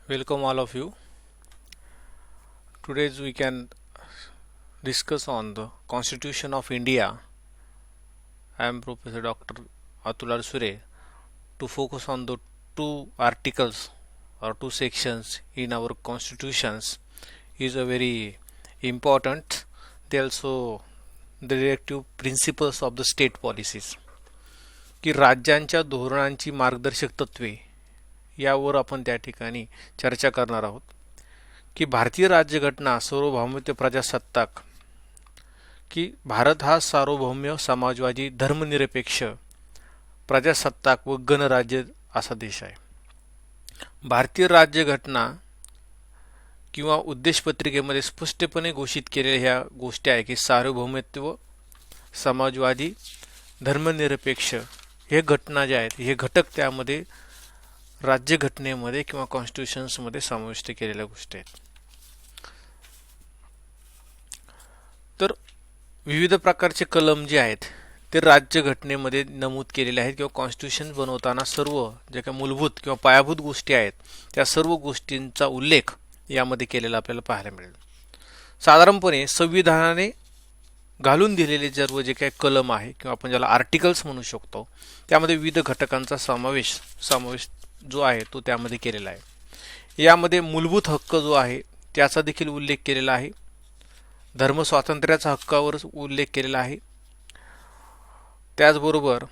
Welcome all of you. Today we can discuss on the Constitution of India. I am Professor Dr. Atul Arsure to focus on the two articles or two sections in our constitutions is a very important. They also the directive principles of the state policies की राज्यांच्या धोरणांची मार्गदर्शक तत्वे यावर आपण त्या ठिकाणी चर्चा करणार आहोत की भारतीय राज्यघटना सार्वभौमत्व प्रजासत्ताक की भारत हा सार्वभौम्य समाजवादी धर्मनिरपेक्ष प्रजासत्ताक व गणराज्य असा देश आहे. भारतीय राज्यघटना किंवा उद्देशपत्रिकेमध्ये स्पष्टपणे घोषित केलेल्या ह्या गोष्टी आहे की सार्वभौमत्व समाजवादी धर्मनिरपेक्ष हे घटना जे आहेत हे घटक त्यामध्ये राज्यघटनेमध्ये किंवा कॉन्स्टिट्यूशन्समध्ये समाविष्ट केलेल्या गोष्टी आहेत. तर विविध प्रकारचे कलम जे आहेत ते राज्यघटनेमध्ये नमूद केलेले आहेत किंवा कॉन्स्टिट्यूशन बनवताना सर्व जे काही मूलभूत किंवा पायाभूत गोष्टी आहेत त्या सर्व गोष्टींचा उल्लेख यामध्ये केलेला आपल्याला पाहायला मिळेल. साधारणपणे संविधानाने घालून दिलेले सर्व जे काही कलम आहे किंवा आपण ज्याला आर्टिकल्स म्हणू शकतो त्यामध्ये विविध घटकांचा समावेश जो आहे तो त्यामध्ये केलेला आहे. यामध्ये मूलभूत हक्क जो आहे त्याचा देखील उल्लेख केलेला आहे. धर्म स्वातंत्र्याचा हक्कावर उल्लेख केलेला आहे. त्याचबरोबर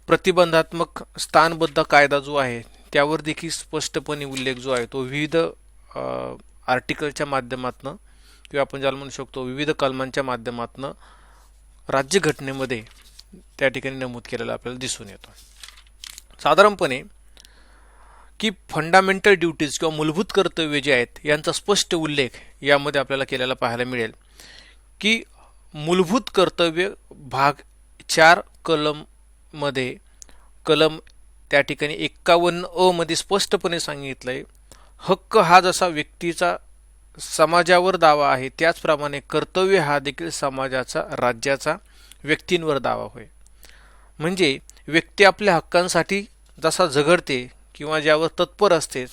प्रतिबंधात्मक स्थानबद्ध कायदा जो आहे त्यावर देखील स्पष्टपणे उल्लेख जो आहे तो विविध आर्टिकलच्या माध्यमातून किंवा आपण ज्याला म्हणू शकतो विविध कलमांच्या माध्यमातून राज्यघटनेमध्ये त्या ठिकाणी नमूद केलेला आपल्याला दिसून येतो. साधारणपणे की फंडामेंटल ड्युटीज किंवा मूलभूत कर्तव्ये जे आहेत यांचा स्पष्ट उल्लेख यामध्ये आपल्याला केलेला पाहायला मिळेल की मूलभूत कर्तव्य भाग 4 कलममध्ये कलम त्या ठिकाणी 51 मध्ये स्पष्टपणे सांगितलंय हक्क हा जसा व्यक्तीचा समाजावर दावा आहे त्याचप्रमाणे कर्तव्य हा देखील समाजाचा राज्याचा व्यक्तींवर दावा होय. म्हणजे व्यक्ती आपल्या हक्कांसाठी जसा झगडते किंवा ज्यावर तत्पर असतेच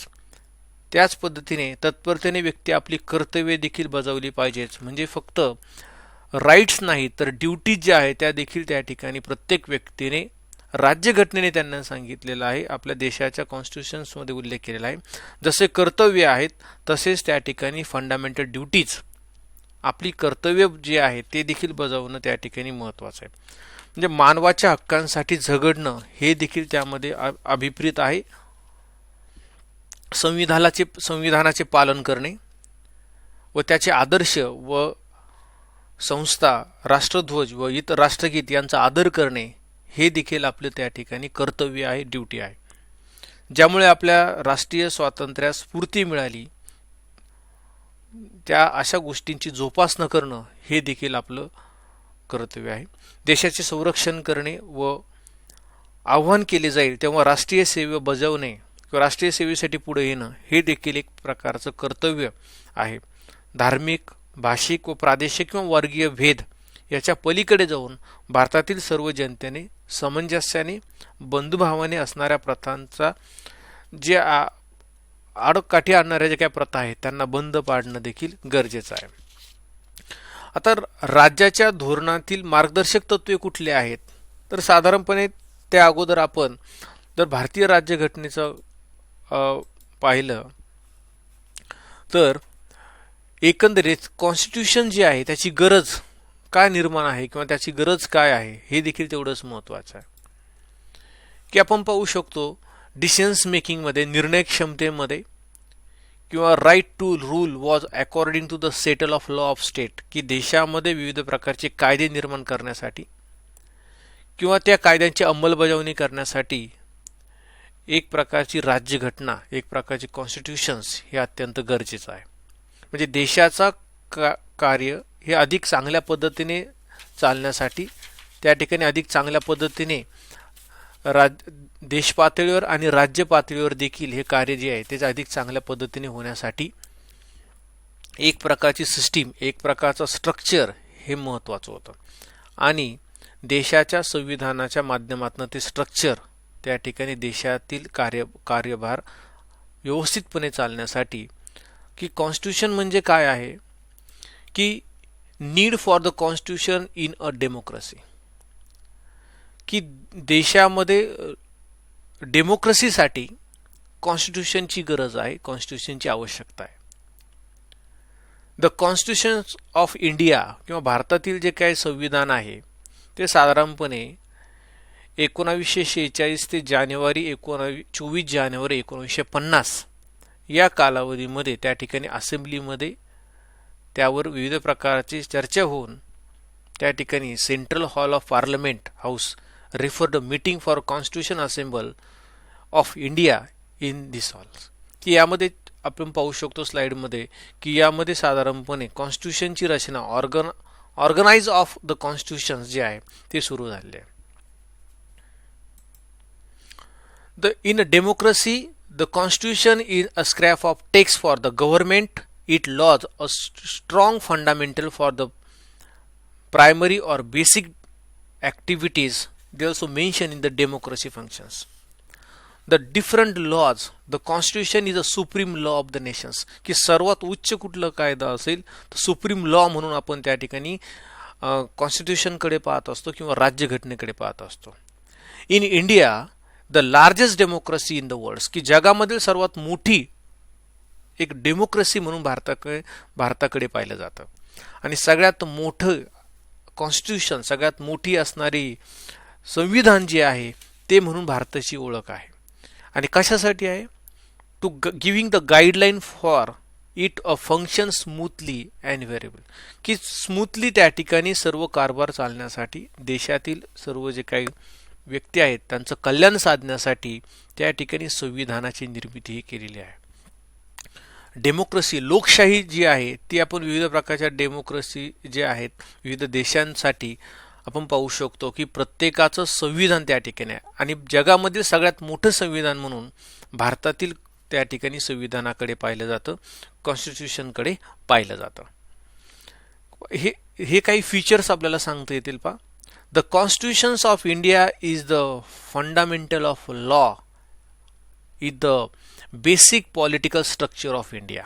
त्याच पद्धतीने तत्परतेने व्यक्ती आपली कर्तव्ये देखील बजावली पाहिजेच. म्हणजे फक्त राईट्स नाही तर ड्युटीज ज्या आहेत त्या देखील त्या ठिकाणी प्रत्येक व्यक्तीने राज्यघटनेने त्यांना सांगितलेलं आहे. आपल्या देशाच्या कॉन्स्टिट्यूशन्समध्ये उल्लेख केलेला आहे. जसे कर्तव्य आहेत तसेच त्या ठिकाणी फंडामेंटल ड्युटीज आपली कर्तव्य जे आहे ते देखील बजावणं त्या ठिकाणी महत्त्वाचं आहे. म्हणजे मानवाच्या हक्कांसाठी झगडणं हे देखील त्यामध्ये अभिप्रेत आहे. संविधानाचे पालन करणे व त्याचे आदर्श व संस्था राष्ट्रध्वज व इतर राष्ट्रगीत यांचा आदर करणे हे देखील आपले त्या ठिकाणी कर्तव्य आहे, ड्युटी आहे. ज्यामुळे आपल्या राष्ट्रीय स्वातंत्र्यास स्फूर्ती मिळाली त्या अशा गोष्टींची जोपासना करणं हे देखील आपलं कर्तव्य आहे. देशाचे संरक्षण करणे व आव्हान केले जाईल तेव्हा राष्ट्रीय सेवा बजावणे किंवा राष्ट्रीय सेवेसाठी पुढे येणं हे देखील एक प्रकारचं कर्तव्य आहे. धार्मिक भाषिक व प्रादेशिक किंवा वर्गीय भेद याच्या पलीकडे जाऊन भारतातील सर्व जनतेने सामंजस्याने बंधुभावाने असणाऱ्या प्रथांचा जे आडकाठी आणणाऱ्या ज्या काही प्रथा आहेत त्यांना बंद पाडणं देखील गरजेचं आहे. आता राज्याच्या धोरणातील मार्गदर्शक तत्वे कुठले आहेत तर साधारणपणे त्या अगोदर आपण जर भारतीय राज्यघटनेचं पाहिलं तर एकंदरीत कॉन्स्टिट्यूशन जे आहे त्याची गरज काय निर्माण आहे किंवा त्याची गरज काय आहे हे देखील तेवढंच महत्त्वाचं आहे. की आपण पाहू शकतो डिसिजन्स मेकिंगमध्ये निर्णय क्षमतेमध्ये किंवा right to rule was according to the settle of law of state की देशामध्ये विविध प्रकारचे कायदे निर्माण करण्यासाठी किंवा त्या कायद्यांची अंमलबजावणी करण्यासाठी एक प्रकारची राज्यघटना एक प्रकारची कॉन्स्टिट्यूशन्स हे अत्यंत गरजेचं आहे. म्हणजे देशाचा कार्य हे अधिक चांगल्या पद्धतीने चालण्यासाठी त्या ठिकाणी अधिक चांगल्या पद्धतीने देश पातळीवर आणि राज्य पातळीवर देखील हे कार्य जे आहे ते अधिक चांगल्या पद्धतीने होण्यासाठी एक प्रकारची सिस्टीम एक प्रकारचं स्ट्रक्चर हे महत्त्वाचं होतं. आणि देशाच्या संविधानाच्या माध्यमातून ते स्ट्रक्चर त्या ठिकाणी देशातील कार्यभार व्यवस्थितपणे चालण्यासाठी की कॉन्स्टिट्यूशन म्हणजे काय आहे की need for the constitution in a democracy, की देशामध्ये डेमोक्रेसीसाठी कॉन्स्टिट्यूशनची गरज आहे, कॉन्स्टिट्यूशनची आवश्यकता आहे. द कॉन्स्टिट्यूशन ऑफ इंडिया किंवा भारतातील जे काही संविधान आहे ते साधारणपणे 1946 ते 24 जानेवारी 1950 या कालावधीमध्ये त्या ठिकाणी असेंब्लीमध्ये त्यावर विविध प्रकारची चर्चा होऊन त्या ठिकाणी central hall of parliament house referred meeting for constitution assemble of India in this hall, की यामध्ये आपण पाहू शकतो स्लाइडमध्ये की यामध्ये साधारणपणे कॉन्स्टिट्यूशनची रचना ऑर्गनाइज ऑफ द कॉन्स्टिट्यूशन जे आहे ते सुरू झाले आहे. In a democracy, the constitution is a scrap of text for the government. It laws a strong fundamental for the primary or basic activities. They also mention in the democracy functions. The different laws, the constitution is a supreme law of the nations. की सर्वात उच्च कुठला कायदा असेल तर supreme law म्हणून आपण त्या ठिकाणी कॉन्स्टिट्यूशनकडे पाहत असतो किंवा राज्यघटनेकडे पाहत असतो. In India the largest democracy in the world, की जगामधील सर्वात मोठी एक डेमोक्रेसी म्हणून भारताकडे पाहिलं जातं. आणि सगळ्यात मोठं कॉन्स्टिट्यूशन, सगळ्यात मोठी असणारी संविधान जे आहे ते म्हणून भारताची ओळख आहे. आणि कशासाठी आहे? To giving the guideline for it a function smoothly and variable, की स्मूथली त्या ठिकाणी सर्व कारभार चालण्यासाठी, देशातील सर्व जे काही व्यक्ती आहेत त्यांचं कल्याण साधण्यासाठी त्या ठिकाणी संविधानाची निर्मिती केलेली आहे. डेमोक्रेसी, लोकशाही जी आहे ती आपण विविध प्रकारच्या डेमोक्रेसी जे आहेत विविध देशांसाठी आपण पाहू शकतो की प्रत्येकाचं संविधान त्या ठिकाणी आहे. आणि जगामधील सगळ्यात मोठं संविधान म्हणून भारतातील त्या ठिकाणी संविधानाकडे पाहिलं जातं, कॉन्स्टिट्यूशनकडे पाहिलं जातं. हे काही फीचर्स आपल्याला सांगता येतील पहा. The constitutions of India is the fundamental of law, is the basic political structure of India.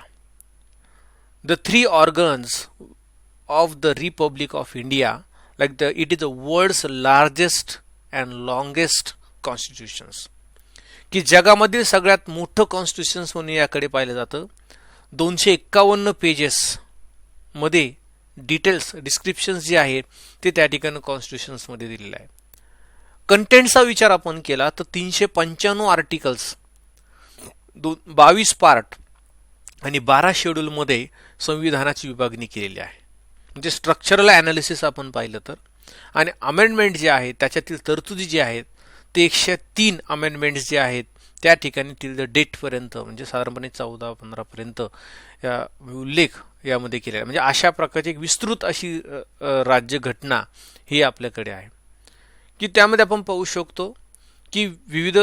The three organs of the Republic of India, it is the world's largest and longest constitutions. की जगामधील सगळ्यात मोठं कॉन्स्टिट्यूशन्स म्हणून याकडे पाहिलं जातं. 251 pages मध्ये details descriptions जे आहेत ते त्या ठिकाणी कॉन्स्टिट्यूशन्समध्ये दिलेलं आहे. कंटेंटचा विचार आपण केला तर 395 आर्टिकल्स, 22 पार्ट आणि 12 शेड्यूलमध्ये संविधानाची विभागणी केलेली आहे. म्हणजे स्ट्रक्चरल ॲनालिसिस आपण पाहिलं तर. आणि अमेंडमेंट जे आहेत त्याच्यातील तरतुदी जे आहेत ते 103 अमेंडमेंट्स जे आहेत त्या ठिकाणी टिल द डेटपर्यंत म्हणजे साधारणपणे 14-15 पर्यंत उल्लेख यामध्ये केलेला आहे. म्हणजे अशा प्रकारची एक विस्तृत अशी राज्यघटना ही आपल्याकडे आहे की त्यामध्ये आपण पाहू शकतो की विविध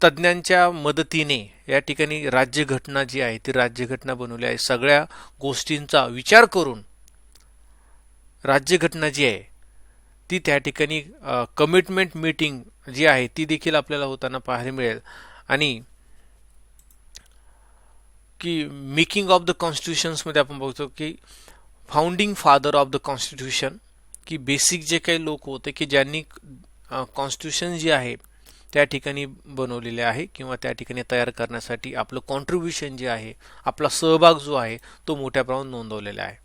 तज्ज्ञांच्या मदतीने या ठिकाणी राज्यघटना जी आहे ती राज्यघटना बनवली आहे. सगळ्या गोष्टींचा विचार करून राज्यघटना जी आहे ती त्या ठिकाणी कमिटमेंट मीटिंग जी आहे ती देखील आपल्याला होताना पाहायला मिळेल. आणि की मेकिंग ऑफ द कॉन्स्टिट्यूशन्समध्ये आपण बघतो की founding father of the constitution, की बेसिक जे काही लोक होते की ज्यांनी कॉन्स्टिट्यूशन जे आहे त्या ठिकाणी बनवलेले आहे किंवा त्या ठिकाणी तयार करण्यासाठी आपलं कॉन्ट्रीब्युशन जे आहे, आपला सहभाग जो आहे तो मोठ्या प्रमाणात नोंदवलेला आहे.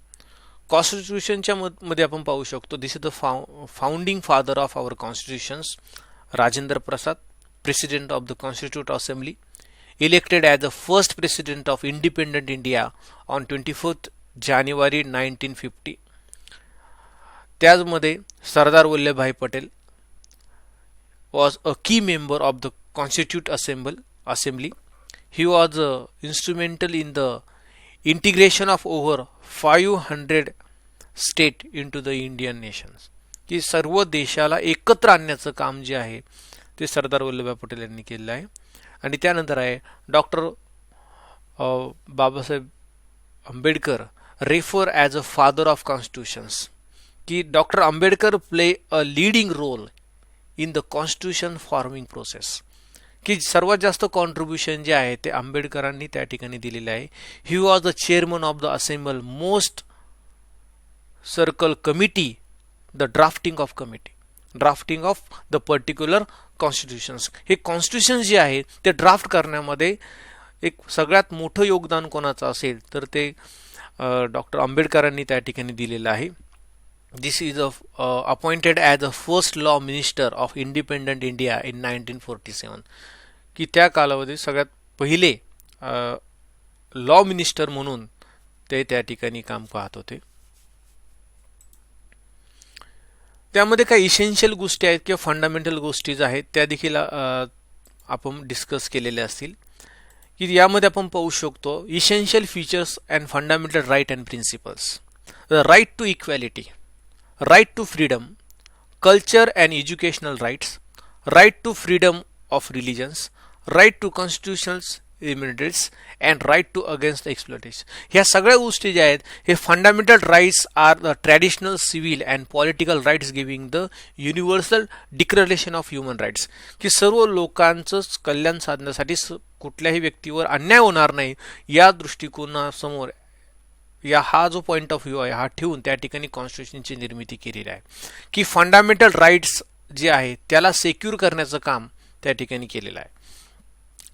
कॉन्स्टिट्यूशनच्या मध्ये आपण पाहू शकतो this is the founding father of our constitutions, Rajendra Prasad, president of the constitute assembly, elected as the first president of independent India on 24th January 1950. त्याचमध्ये Sardar Vallabhbhai Patel was a key member of the Constituent Assembly. He was instrumental in the integration of over 500 states into the Indian nations. की सर्व देशाला एकत्र आणण्याचं काम जे आहे ते सरदार वल्लभभाई पटेल यांनी केलेलं आहे. आणि त्यानंतर आहे doctor Babasaheb Ambedkar, refer as a father of constitutions, की doctor Ambedkar play a leading role in the constitution forming process, की सर्वात जास्त कॉन्ट्रीब्युशन जे आहे ते आंबेडकरांनी त्या ठिकाणी दिलेले आहे. He was the chairman of the assemble most circle committee, the drafting of the particular constitutions. हे कॉन्स्टिट्यूशन जे आहे ते ड्राफ्ट करण्यामध्ये एक सगळ्यात मोठं योगदान कोणाचं असेल तर ते डॉक्टर आंबेडकरांनी त्या ठिकाणी दिलेलं आहे. This is appointed as a first law minister of independent India in 1947, की त्या कालावधीत सगळ्यात पहिले लॉ मिनिस्टर म्हणून ते त्या ठिकाणी काम पाहत होते. त्यामध्ये काही इसेन्शियल गोष्टी आहेत किंवा फंडामेंटल गोष्टी आहेत त्या देखील आपण डिस्कस केलेल्या असतील, की यामध्ये आपण पाहू शकतो essential features and fundamental right and principles. The right to equality, right to freedom, culture and educational rights, right to freedom of religions, right to constitutional immunities and right to against exploitation. ह्या सगळ्या गोष्टी ज्या आहेत हे fundamental rights are the traditional civil and political rights giving the universal declaration of human rights, की सर्व लोकांचं कल्याण साधण्यासाठी कुठल्याही व्यक्तीवर अन्याय होणार नाही या दृष्टिकोनासमोर हा जो पॉइंट ऑफ व्ह्यू आहे हा ठेवून त्या ठिकाणी कॉन्स्टिट्यूशनची निर्मिती केलेली आहे, की फंडामेंटल राईट्स जे आहे त्याला सेक्युर करण्याचं काम त्या ठिकाणी केलेलं आहे.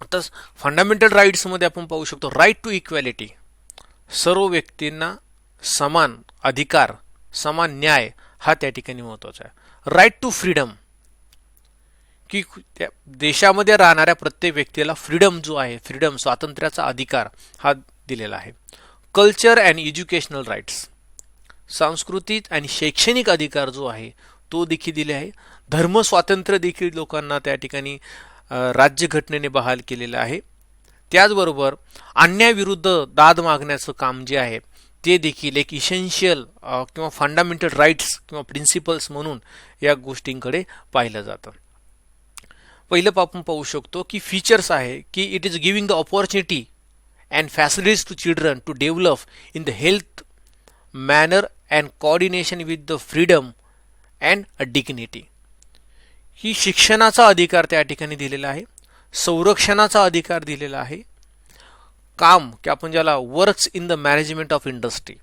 आता फंडामेंटल राईट्समध्ये आपण पाहू शकतो राईट टू इक्वॅलिटी, सर्व व्यक्तींना समान अधिकार, समान न्याय हा त्या ठिकाणी महत्त्वाचा आहे. राईट टू फ्रीडम, की त्या देशामध्ये राहणाऱ्या प्रत्येक व्यक्तीला फ्रीडम जो आहे, फ्रीडम स्वातंत्र्याचा अधिकार हा दिलेला आहे. कल्चर अँड एज्युकेशनल राईट्स, सांस्कृतिक आणि शैक्षणिक अधिकार जो आहे तो देखील दिले आहे. धर्म स्वातंत्र्य देखील लोकांना त्या ठिकाणी राज्यघटनेने बहाल केलेलं आहे. त्याचबरोबर अन्यायाविरुद्ध दाद मागण्याचं काम जे आहे ते देखील एक इसेन्शियल किंवा फंडामेंटल राईट्स किंवा प्रिन्सिपल्स म्हणून या गोष्टींकडे पाहिलं जातं. पहिलं आपण पाहू शकतो की फीचर्स आहे की it is giving the opportunity and facilities to children to develop in the health manner and coordination with the freedom and dignity. ही शिक्षणाचा अधिकार त्या ठिकाणी दिलेला आहे, संरक्षणाचा अधिकार दिलेला आहे, काम की आपण ज्याला works in the management of industry,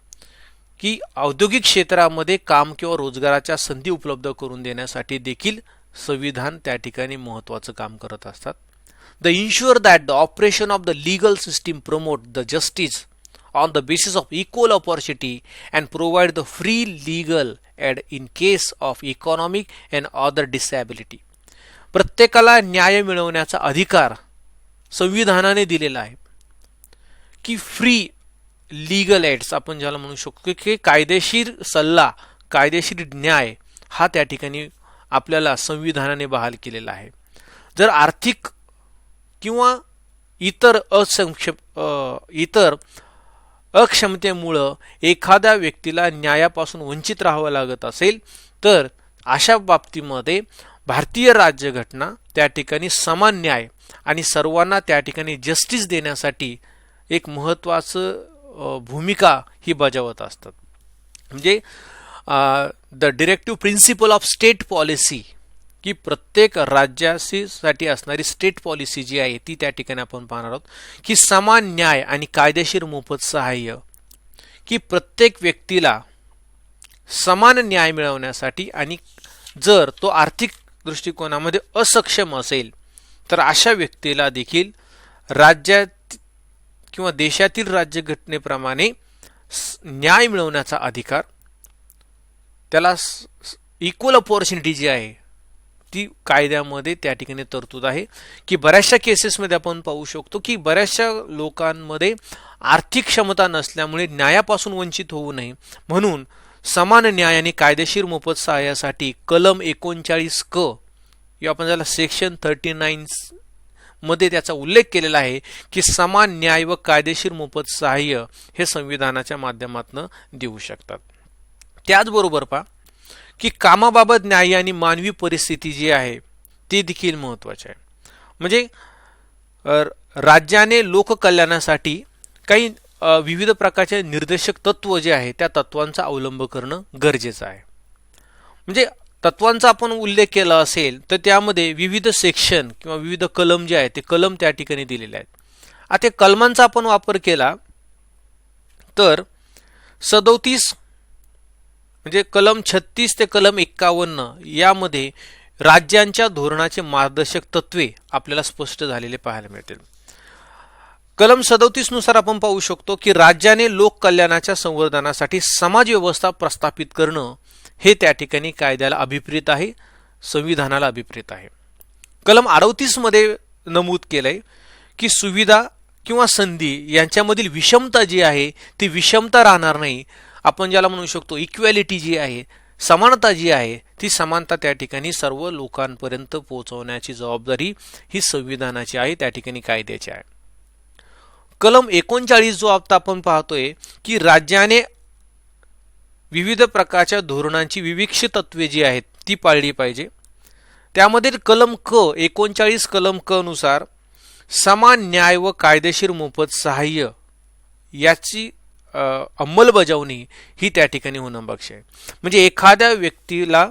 की औद्योगिक क्षेत्रामध्ये काम किंवा रोजगाराच्या संधी उपलब्ध करून देण्यासाठी देखील संविधान त्या ठिकाणी महत्त्वाचं काम करत असतात. The ensure that the operation of the legal system promote the justice on the basis of equal opportunity and provide the free legal aid in case of economic and other disability. प्रत्येकाला न्याय मिळवण्याचा अधिकार संविधानाने दिलेला आहे, की free legal AIDS आपण ज्याला म्हणू शकतो की कायदेशीर सल्ला, कायदेशीर न्याय हा त्या ठिकाणी आपल्याला संविधानाने बहाल केलेला आहे. जर आर्थिक किंवा इतर अक्षमतेमुळं एखाद्या व्यक्तीला न्यायापासून वंचित राहावं लागत असेल तर अशा बाबतीमध्ये भारतीय राज्यघटना त्या ठिकाणी समान न्याय आणि सर्वांना त्या ठिकाणी जस्टिस देण्यासाठी एक महत्त्वाचं भूमिका ही बजावत असतात. म्हणजे the directive principle of state policy, की प्रत्येक राज्यासाठी असणारी स्टेट पॉलिसी जी आहे ती त्या ठिकाणी आपण पाहणार आहोत, की समान न्याय आणि कायदेशीर मोफत सहाय्य, की प्रत्येक व्यक्तीला समान न्याय मिळवण्यासाठी आणि जर तो आर्थिक दृष्टिकोनामध्ये असक्षम असेल तर अशा व्यक्तीला देखील राज्यात किंवा देशातील राज्यघटनेप्रमाणे न्याय मिळवण्याचा अधिकार, त्याला इक्वल ऑपॉर्च्युनिटी जी आहे ती कायद्यामध्ये त्या ठिकाणी तरतूद आहे. की बऱ्याचशा केसेसमध्ये आपण पाहू शकतो की बऱ्याचशा लोकांमध्ये आर्थिक क्षमता नसल्यामुळे न्यायापासून वंचित होऊ नये म्हणून समान न्याय आणि कायदेशीर मोफत सहाय्यासाठी कलम 39 क किंवा आपण ज्याला सेक्शन 39 मध्ये त्याचा उल्लेख केलेला आहे की समान न्याय व कायदेशीर मोफत सहाय्य हे संविधानाच्या माध्यमातून देऊ शकतात. त्याचबरोबर पहा की कामाबाबत न्याय आणि मानवी परिस्थिती जी आहे ती देखील महत्त्वाची आहे. म्हणजे राज्याने लोककल्याणासाठी काही विविध प्रकारचे निर्देशक तत्व जे आहे त्या तत्वांचा अवलंब करणं गरजेचं आहे. म्हणजे तत्वांचा आपण उल्लेख केला असेल तर त्यामध्ये विविध सेक्शन किंवा विविध कलम जे आहेत ते कलम त्या ठिकाणी दिलेले आहेत. आता कलमांचा आपण वापर केला तर 37 म्हणजे कलम 36 ते कलम 51 यामध्ये राज्यांच्या धोरणाचे मार्गदर्शक तत्वे आपल्याला स्पष्ट झालेले पाहायला मिळतील. कलम 37 नुसार आपण पाहू शकतो की राज्याने लोक कल्याणाच्या संवर्धनासाठी समाज व्यवस्था प्रस्थापित करणं हे त्या ठिकाणी कायद्याला अभिप्रेत आहे, संविधानाला अभिप्रेत आहे. कलम 38 मध्ये नमूद केलंय की सुविधा किंवा संधी यांच्यामधील विषमता जी आहे ती विषमता राहणार नाही. आपण ज्याला म्हणू शकतो इक्वॅलिटी जी आहे, समानता जी आहे ती समानता त्या ठिकाणी सर्व लोकांपर्यंत पोहोचवण्याची जबाबदारी ही संविधानाची आहे, त्या ठिकाणी कायद्याची आहे. कलम 39 जो आता आपण पाहतोय की राज्याने विविध प्रकारच्या धोरणांची विविक्षित तत्वे जी आहेत ती पाळली पाहिजे. त्यामध्ये कलम 39 कलम क नुसार समान न्याय व कायदेशीर मोफत सहाय्य याची अंमलबजावणी ही त्या ठिकाणी होणं अपेक्षित आहे. म्हणजे एखाद्या व्यक्तीला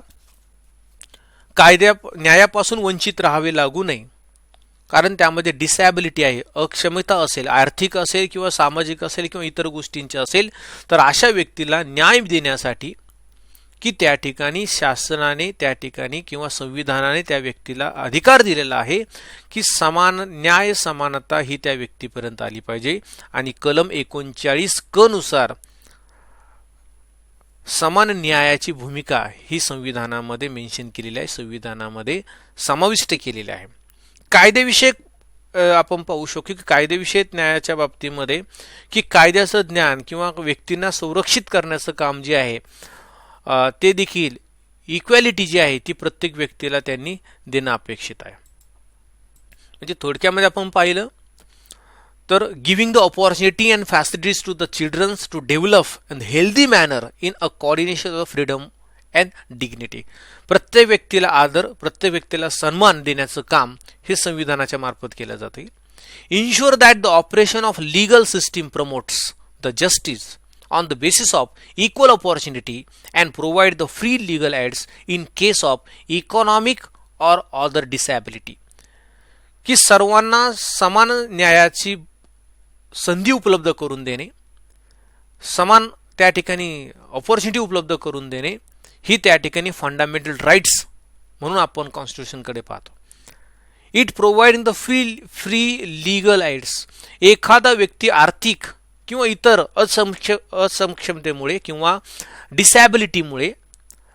न्यायापासून वंचित राहावे लागू नये, कारण त्यामध्ये डिसॅबिलिटी आहे, अक्षमता असेल, आर्थिक असेल किंवा सामाजिक असेल किंवा इतर गोष्टींची असेल, तर अशा व्यक्तीला न्याय देण्यासाठी की त्या ठिकाणी शासनाने त्या ठिकाणी किंवा संविधानाने त्या व्यक्तीला अधिकार दिलेला आहे की समान न्याय समानता ही त्या व्यक्तीपर्यंत आली पाहिजे. आणि कलम 39 क नुसार समान न्यायाची भूमिका ही संविधानामध्ये मेन्शन केलेली आहे, संविधानामध्ये समाविष्ट केलेली आहे. कायदेविषयक आपण पाहू शकतो की कायदेविषयक न्यायाच्या बाबतीमध्ये की कायद्याचं ज्ञान किंवा व्यक्तींना संरक्षित करण्याचं काम जे आहे ते देखील इक्वॅलिटी जी आहे ती प्रत्येक व्यक्तीला त्यांनी देणं अपेक्षित आहे. म्हणजे थोडक्यामध्ये आपण पाहिलं तर giving the opportunity and facilities to the childrens to develop in healthy manner in a coordination of freedom and dignity. प्रत्येक व्यक्तीला आदर, प्रत्येक व्यक्तीला सन्मान देण्याचं काम हे संविधानाच्या मार्फत केलं जाते. Ensure that the operation of legal system promotes the justice on the basis of equal opportunity and provide the free legal aids in case of economic or other disability. की सर्वांना समान न्यायाची संधी उपलब्ध करून देणे, समान त्या ठिकाणी ऑपॉर्च्युनिटी उपलब्ध करून देणे ही त्या ठिकाणी फंडामेंटल राईट्स म्हणून आपण कॉन्स्टिट्यूशनकडे पाहतो. It providing the free legal aids. एखादा व्यक्ती आर्थिक किंवा इतर असक्षमतेमुळे किंवा डिसॅबिलिटीमुळे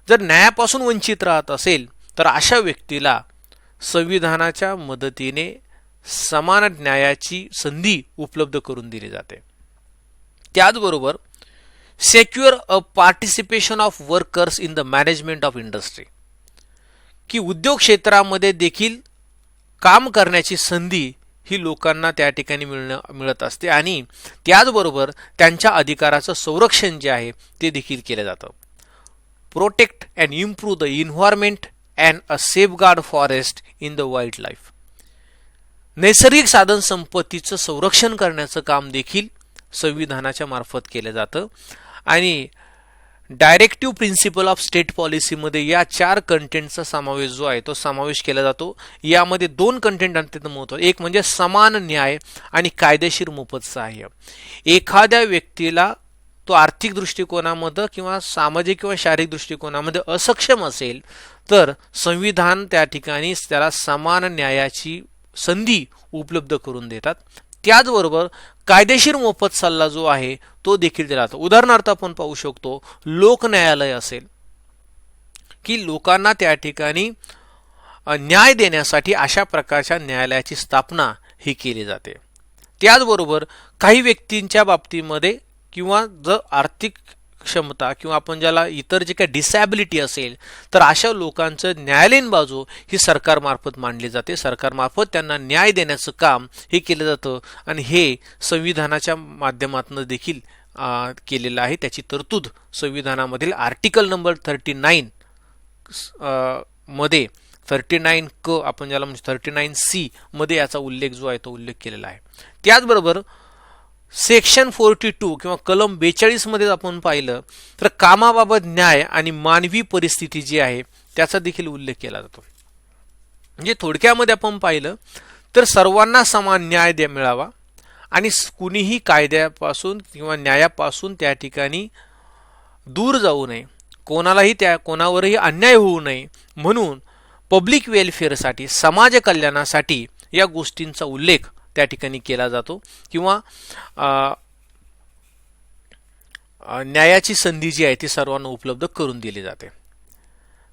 जर न्यायापासून वंचित राहत असेल तर अशा व्यक्तीला संविधानाच्या मदतीने समान न्यायाची संधी उपलब्ध करून दिली जाते. त्याचबरोबर secure a participation of workers in the management of industry. की उद्योग क्षेत्रामध्ये देखील काम करण्याची संधी ही लोकांना त्या ठिकाणी मिळत असते आणि त्याचबरोबर त्यांच्या अधिकाराचं संरक्षण जे आहे ते देखील केलं जातं. Protect and improve the environment and a safeguard forest in the wild life. नैसर्गिक साधन संपत्तीचं संरक्षण करण्याचं काम देखील संविधानाच्या मार्फत केलं जातं. आणि डायरेक्टिव्ह प्रिन्सिपल ऑफ स्टेट पॉलिसीमध्ये या 4 कंटेंटचा समावेश जो आहे तो समावेश केला जातो. यामध्ये 2 कंटेंट अत्यंत महत्त्वाचे, एक म्हणजे समान न्याय आणि कायदेशीर मोफत सहाय्य. एखाद्या व्यक्तीला तो आर्थिक दृष्टिकोनामध्ये किंवा सामाजिक किंवा शारीरिक दृष्टिकोनामध्ये असक्षम असेल तर संविधान त्या ठिकाणी त्याला समान न्यायाची संधी उपलब्ध करून देतात. त्याचबरोबर कायदेशीर मोफत सल्ला जो आहे तो देखील दिला जातो. उदाहरणार्थ आपण पाहू शकतो लोक न्यायालय असेल की लोकांना त्या ठिकाणी न्याय देण्यासाठी अशा प्रकारच्या न्यायालयाची स्थापना ही केली जाते. त्याचबरोबर काही व्यक्तींच्या बाबतीमध्ये किंवा जर आर्थिक क्षमता किंवा आपण ज्याला इतर जे काही डिसॅबिलिटी असेल तर अशा लोकांचं न्यायालयीन बाजू ही सरकारमार्फत मांडली जाते. सरकारमार्फत त्यांना न्याय देण्याचं काम हे केलं जातं आणि हे संविधानाच्या माध्यमातून देखील केलेलं आहे. त्याची तरतूद संविधानामधील आर्टिकल नंबर 39 मध्ये 39 क आपण ज्याला म्हणजे 39C मध्ये याचा उल्लेख जो आहे तो उल्लेख केलेला आहे. त्याचबरोबर सेक्शन 42 किंवा कलम 42 मध्ये आपण पाहिलं तर कामाबाबत न्याय आणि मानवी परिस्थिती जी आहे त्याचा देखील उल्लेख केला जातो. म्हणजे थोडक्यामध्ये आपण पाहिलं तर सर्वांना समान न्याय मिळावा आणि कुणीही कायद्यापासून किंवा न्यायापासून त्या ठिकाणी दूर जाऊ नये, कोणावरही अन्याय होऊ नये म्हणून पब्लिक वेलफेअरसाठी, समाज कल्याणासाठी या गोष्टींचा उल्लेख त्या ठिकाणी केला जातो किंवा न्यायाची संधी जी आहे ती सर्वांना उपलब्ध करून दिली जाते.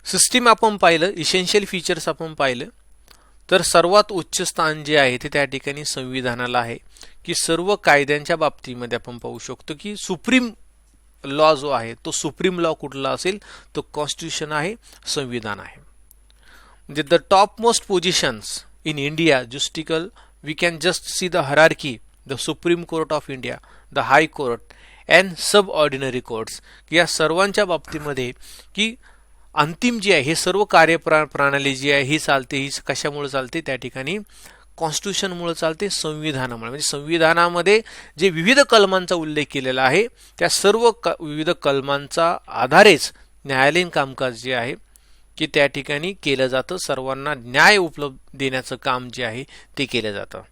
सिस्टीम आपण पाहिलं, इसेन्शियल फीचर्स आपण पाहिलं तर सर्वात उच्च स्थान जे आहे ते त्या ठिकाणी संविधानाला आहे की सर्व कायद्यांच्या बाबतीमध्ये आपण पाहू शकतो की सुप्रीम लॉ जो आहे तो सुप्रीम लॉ कुठला असेल तो कॉन्स्टिट्यूशन आहे, संविधान आहे. म्हणजे the top most positions in India judicial we can just see the hierarchy, the Supreme Court of India, the High Court and subordinary courts. या सर्वांच्या बाबतीमध्ये की अंतिम जी आहे हे सर्व कार्यप्रणाली जी आहे ही चालते, ही कशामुळे चालते, त्या ठिकाणी कॉन्स्टिट्यूशनमुळे चालते, संविधानामुळे. म्हणजे संविधानामध्ये जे विविध कलमांचा उल्लेख केलेला आहे त्या सर्व विविध कलमांचा आधारेच न्यायालयीन कामकाज जे आहे की त्या ठिकाणी केलं जातं, सर्वांना न्याय उपलब्ध देण्याचं काम जे आहे ते केलं जातं.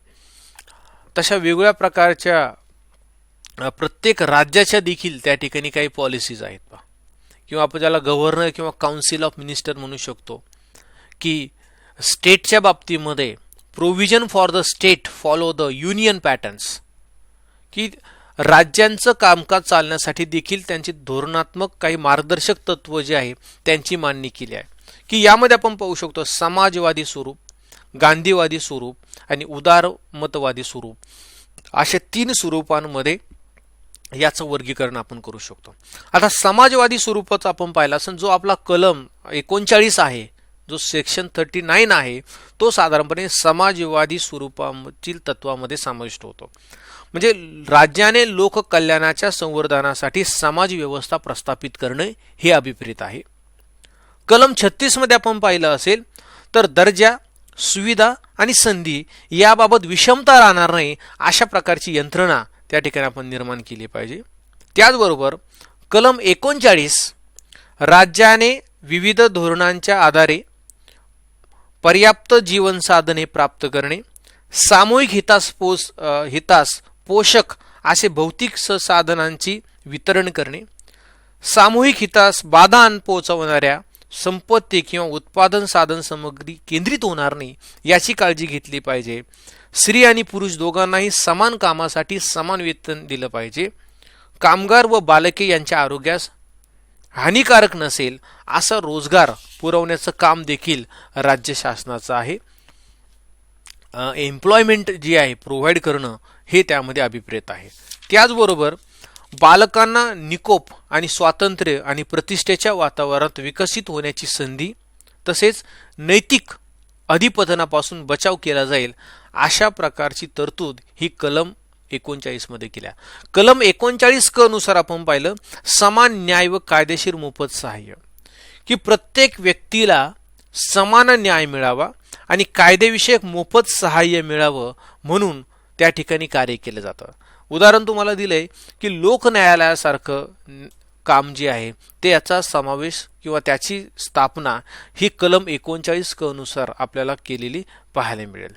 तशा वेगवेगळ्या प्रकारच्या प्रत्येक राज्याच्या देखील त्या ठिकाणी काही पॉलिसीज आहेत पहा, किंवा आपण ज्याला गव्हर्नर किंवा काउन्सिल ऑफ मिनिस्टर म्हणू शकतो की स्टेटच्या बाबतीमध्ये provision for the state follow the union patterns, की राज्यांचं कामकाज चालण्यासाठी देखील त्यांची धोरणात्मक काही मार्गदर्शक तत्व जे आहे त्यांची मांडणी केली आहे. की यामध्ये आपण पाहू शकतो समाजवादी स्वरूप, गांधीवादी स्वरूप आणि उदारमतवादी स्वरूप अशा 3 स्वरूपांमध्ये याचं वर्गीकरण आपण करू शकतो. आता समाजवादी स्वरूपाचा आपण पाहिला असेल, जो आपला कलम 39 आहे, जो सेक्शन 39 आहे तो साधारणपणे समाजवादी स्वरूपातील तत्वामध्ये समाविष्ट होतो. म्हणजे राज्याने लोककल्याणाच्या संवर्धनासाठी समाज व्यवस्था प्रस्थापित करणे हे अभिप्रेत आहे. कलम 36 मध्ये आपण पाहिलं असेल तर दर्जा, सुविधा आणि संधी याबाबत विषमता राहणार नाही अशा प्रकारची यंत्रणा त्या ठिकाणी आपण निर्माण केली पाहिजे. त्याचबरोबर कलम 39 राज्याने विविध धोरणांच्या आधारे पर्याप्त जीवन साधने प्राप्त करणे, सामूहिक हितास पोषक असे भौतिक संसाधनांची वितरण करणे, सामूहिक हितास बाधा पोहोचवणाऱ्या संपत्ती किंवा उत्पादन साधन सामग्री केंद्रित होणार नाही याची काळजी घेतली पाहिजे. स्त्री आणि पुरुष दोघांनाही समान कामासाठी समान वेतन दिलं पाहिजे. कामगार व बालके यांच्या आरोग्यास हानिकारक नसेल असा रोजगार पुरवण्याचं काम देखील राज्य शासनाचं आहे. एम्प्लॉयमेंट जी आहे प्रोव्हाइड करणं हे त्यामध्ये अभिप्रेत आहे. त्याचबरोबर बालकांना निकोप आणि स्वातंत्र्य आणि प्रतिष्ठेच्या वातावरणात विकसित होण्याची संधी, तसेच नैतिक अधिपतनापासून बचाव केला जाईल अशा प्रकारची तरतूद ही कलम 39 मध्ये केल्या. कलम 39 क नुसार आपण पाहिलं समान न्याय व कायदेशीर मोफत सहाय्य, की प्रत्येक व्यक्तीला समान न्याय मिळावा आणि कायदेविषयक मोफत सहाय्य मिळावं म्हणून त्या ठिकाणी कार्य केलं जातं. उदाहरण तुम्हाला दिलंय की लोक न्यायालयासारखं काम जे आहे ते याचा समावेश किंवा त्याची स्थापना ही कलम 39 क नुसार आपल्याला केलेली पाहायला मिळेल.